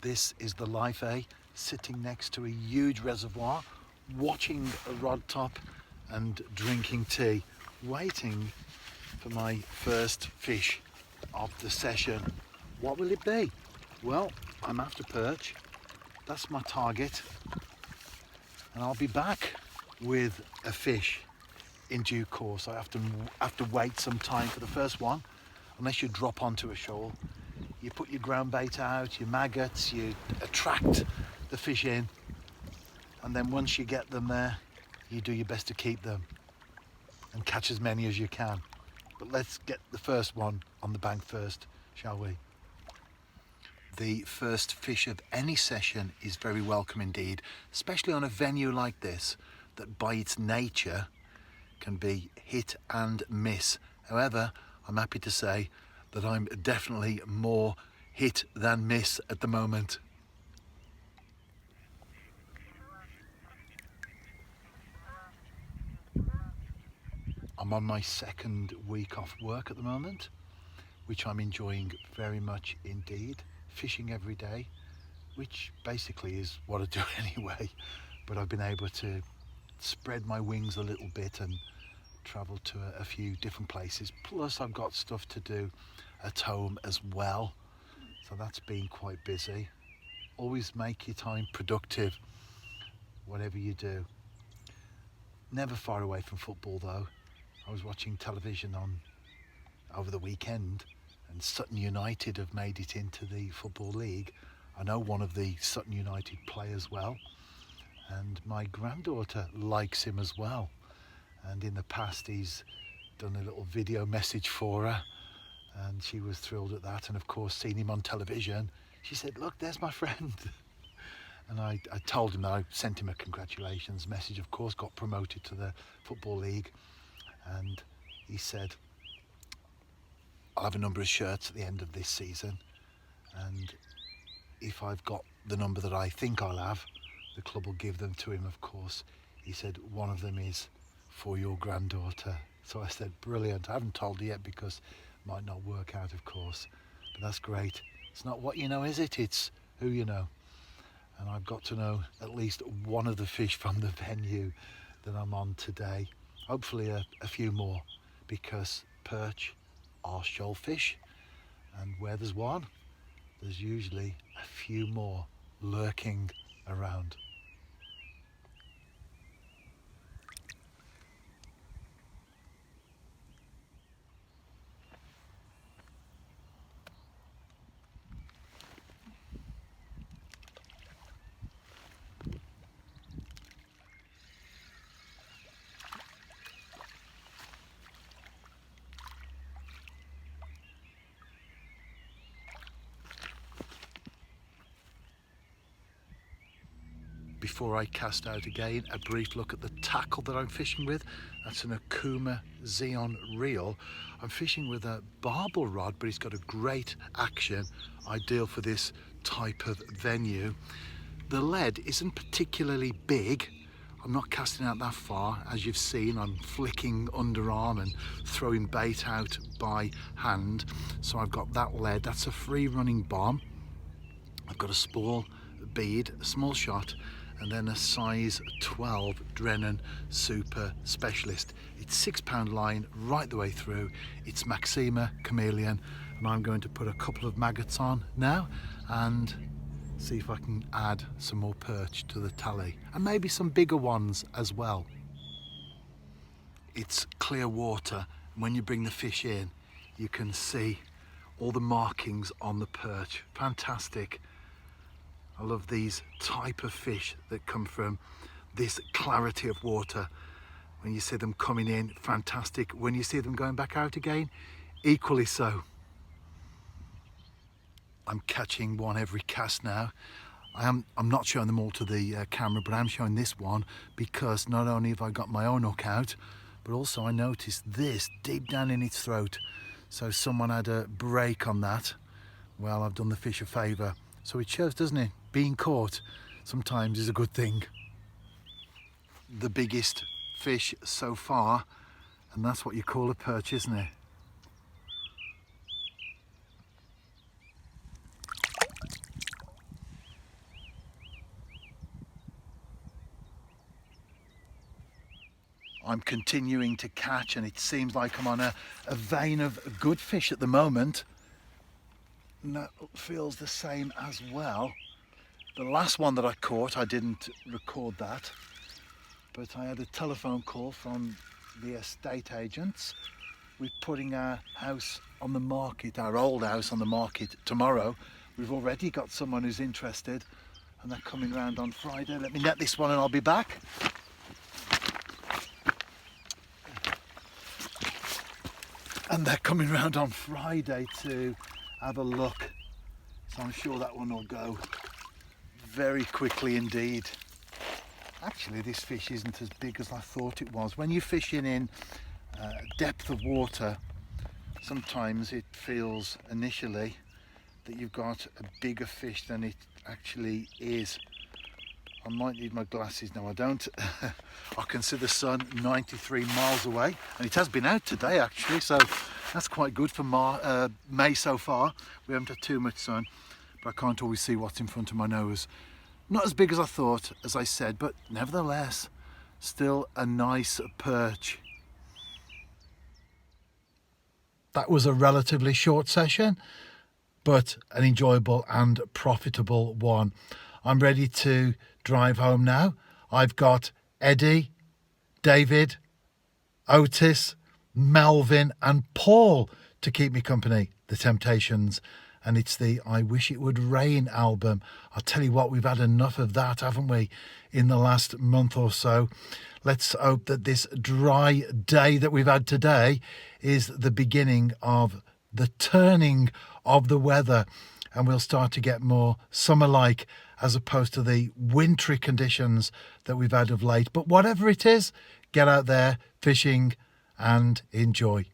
This is the life, sitting next to a huge reservoir, watching a rod top and drinking tea, waiting for my first fish of the session. What will it be? Well, I'm after perch. That's my target. And I'll be back with a fish in due course. I have to wait some time for the first one, unless you drop onto a shoal. You put your ground bait out, your maggots, you attract the fish in, and then once you get them there, you do your best to keep them and catch as many as you can. But let's get the first one on the bank first, shall we? The first fish of any session is very welcome indeed, especially on a venue like this that by its nature can be hit and miss. However, I'm happy to say that I'm definitely more hit than miss at the moment. I'm on my second week off work at the moment, which I'm enjoying very much indeed. Fishing every day, which basically is what I do anyway, but I've been able to spread my wings a little bit and travel to a few different places. Plus I've got stuff to do at home as well, so that's been quite busy. Always make your time productive, whatever you do. Never far away from football though. I was watching television over the weekend, and Sutton United have made it into the Football League. I know one of the Sutton United players well, and my granddaughter likes him as well. And in the past he's done a little video message for her, and she was thrilled at that. And of course, seeing him on television, she said, "Look, there's my friend." And I told him that I sent him a congratulations message. Of course, got promoted to the Football League, and he said, "I'll have a number of shirts at the end of this season, and if I've got the number that I think I'll have, the club will give them to him, of course." He said, "One of them is for your granddaughter." So I said, "Brilliant." I haven't told her yet because it might not work out, of course, but that's great. It's not what you know, is it? It's who you know. And I've got to know at least one of the fish from the venue that I'm on today. Hopefully a few more, because perch are shoal fish, and where there's one, there's usually a few more lurking around. Before I cast out again, a brief look at the tackle that I'm fishing with. That's an Akuma Xeon reel. I'm fishing with a barbel rod, but it's got a great action, ideal for this type of venue. The lead isn't particularly big. I'm not casting out that far. As you've seen, I'm flicking underarm and throwing bait out by hand. So I've got that lead. That's a free running bomb. I've got a small bead, a small shot, and then a size 12 Drennan Super Specialist. It's 6-pound line right the way through. It's Maxima Chameleon, and I'm going to put a couple of maggots on now and see if I can add some more perch to the tally, and maybe some bigger ones as well. It's clear water, and when you bring the fish in, you can see all the markings on the perch. Fantastic. I love these type of fish that come from this clarity of water. When you see them coming in, fantastic. When you see them going back out again, equally so. I'm catching one every cast now. I'm not showing them all to the camera, but I'm showing this one because not only have I got my own hook out, but also I noticed this deep down in its throat. So someone had a break on that. Well, I've done the fish a favour. So it shows, doesn't it? Being caught sometimes is a good thing. The biggest fish so far, and that's what you call a perch, isn't it? I'm continuing to catch, and it seems like I'm on a vein of good fish at the moment. And that feels the same as well. The last one that I caught, I didn't record that, but I had a telephone call from the estate agents. We're putting our house on the market, our old house on the market tomorrow. We've already got someone who's interested, and they're coming round on Friday. Let me net this one and I'll be back. And they're coming round on Friday to have a look. So I'm sure that one will go very quickly indeed. Actually, this fish isn't as big as I thought it was. When you're fishing in depth of water, sometimes it feels initially that you've got a bigger fish than it actually is. I might need my glasses. No, I don't. I can see the sun 93 miles away, and it has been out today actually, so that's quite good for May so far. We haven't had too much sun, but I can't always see what's in front of my nose. Not as big as I thought, as I said, but nevertheless still a nice perch. That was a relatively short session, but an enjoyable and profitable one. I'm ready to drive home now. I've got Eddie, David, Otis, Melvin and Paul to keep me company, the Temptations. And it's the I Wish It Would Rain album. I'll tell you what, we've had enough of that, haven't we, in the last month or so. Let's hope that this dry day that we've had today is the beginning of the turning of the weather, and we'll start to get more summer-like as opposed to the wintry conditions that we've had of late. But whatever it is, get out there fishing and enjoy.